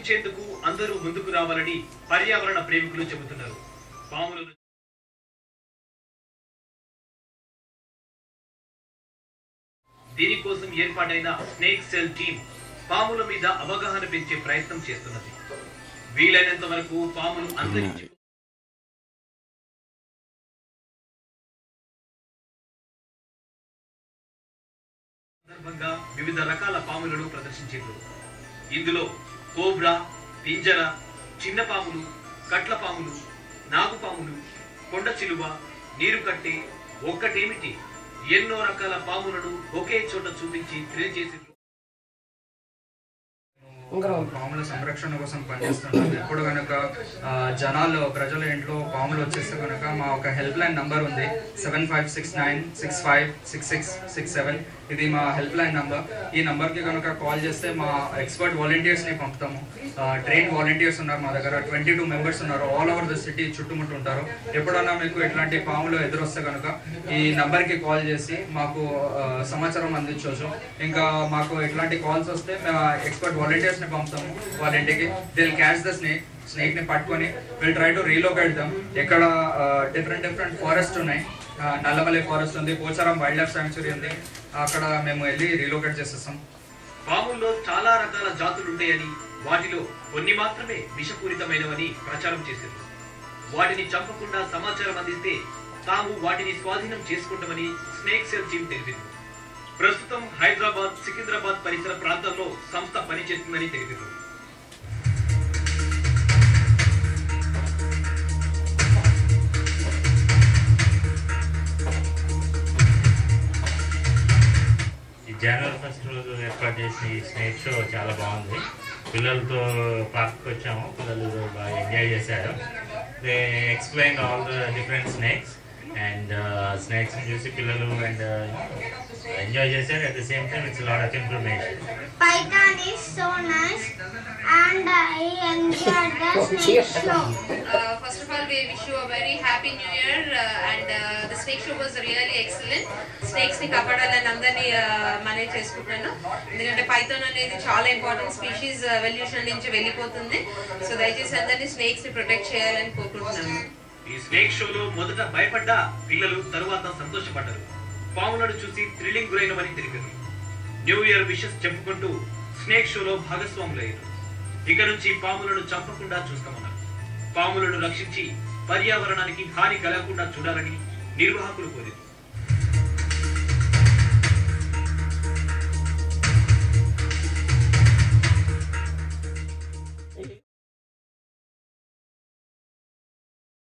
రక్షించేందుకు అందరూ ముందుకు రావాలని పర్యావరణ ప్రేమికులు చెబుతున్నారు. పాములను దీనికోసం ఏర్పాటైన స్నేక్ సెల్ టీమ్ పాముల మీద అవగాహన పెంచే ప్రయత్నం చేస్తున్నది. వీలైనంత వరకు పాములు అంతరించి సందర్భంగా వివిధ రకాల పాములను ప్రదర్శించారు. ఇందులో కోబ్రా, పింజర, చిన్న పాములు, కట్ల పాములు, నాగుపాములు, కొండ చిలువ, నీరు కట్టె, ఒక్కటేమిటి ఎన్నో రకాల పాములను ఒకే చోట చూపించి తెలియజేశారు. పాముల సంరక్షణ కోసం పనిచేస్తున్నాం. ఎప్పుడు కనుక ప్రజల ఇంట్లో పాములు వచ్చేస్తే కనుక మా ఒక హెల్ప్ లైన్ నంబర్ ఉంది 7569656667. ఇది మా హెల్ప్ లైన్ నంబర్. ఈ నంబర్కి కనుక కాల్ చేస్తే మా ఎక్స్పర్ట్ వాలంటీర్స్ని పంపుతాము. ట్రైన్ వాలంటీర్స్ ఉన్నారు మా దగ్గర, 22 మెంబర్స్ ఉన్నారు. ఆల్ ఓవర్ ద సిటీ చుట్టుముట్టు ఉంటారు. ఎప్పుడన్నా మీకు ఇట్లాంటి పాములు ఎదురొస్తే కనుక ఈ నంబర్కి కాల్ చేసి మాకు సమాచారం అందించవచ్చు. ఇంకా మాకు ఇట్లాంటి కాల్స్ వస్తే మేము ఎక్స్పర్ట్ వాలంటీర్స్ని పంపుతాము వాళ్ళ ఇంటికి. They will catch the snake ని పట్టుకొని will try to relocate them. ఎక్కడ డిఫరెంట్ ఫారెస్ట్ ఉన్నాయి, నల్లమలై ఫారెస్ట్ ఉంది, పోచారం వైల్డ్ లైఫ్ శాంక్చురీ ఉంది, అక్కడ మేము వెళ్ళి రీలొకేట్ చేసేస్తాం. పాముల్లో చాలా రకాల జాతులు ఉంటాయని, వాటిలో కొన్ని మాత్రమే విషపూరితమైనవని ప్రచారం చేశారు. వాటిని చంపకుండా సమాచారం అందిస్తే తాము వాటిని స్వాధీనం చేసుకుంటామని స్నేక్ సెల్ టీమ్ తెలిపింది. ప్రస్తుతం హైదరాబాద్, సికింద్రాబాద్ పరిసర ప్రాంతాల్లో సంస్థ పనిచేస్తుందని తెలిపారు. జనవరి ఫస్ట్ రోజు ఏర్పాటు చేసిన ఈ స్నేక్ షో చాలా బాగుంది. పిల్లలతో పార్క్కి వచ్చాము, పిల్లలు బాగా ఎంజాయ్ చేశారు. They explain all the different snakes and స్నేక్స్ని చూసి పిల్లలు అండ్ ఎంజాయ్ చేశారు. At the same time it's lot of information. Python is so nice and I enjoyed the snake show. First of all, we wish you a very happy new year and the snake show was really excellent. Snakes ni kapadalani andarni manage chestunnaru. Endukante python anedi chaala important species evolution nunchi vellipotundi. So dayachesi andarni snakes ni protect cheyalani korukuntunnanu. ఈ snake షోలో మొదట భయపడ్డ పిల్లలు తరువాత సంతోషపడ్డారు. పాములను చూసి thrilling గురైనవని తెలిపారు. New year wishes చెప్పుకుంటూ snake షోలో భాగస్వాములయ్యారు. ఇక నుంచి పాములను చంపకుండా చూస్తామన్నారు. పాములను రక్షించి పర్యావరణానికి హాని కలగకుండా చూడాలని నిర్వాహకులు కోరారు.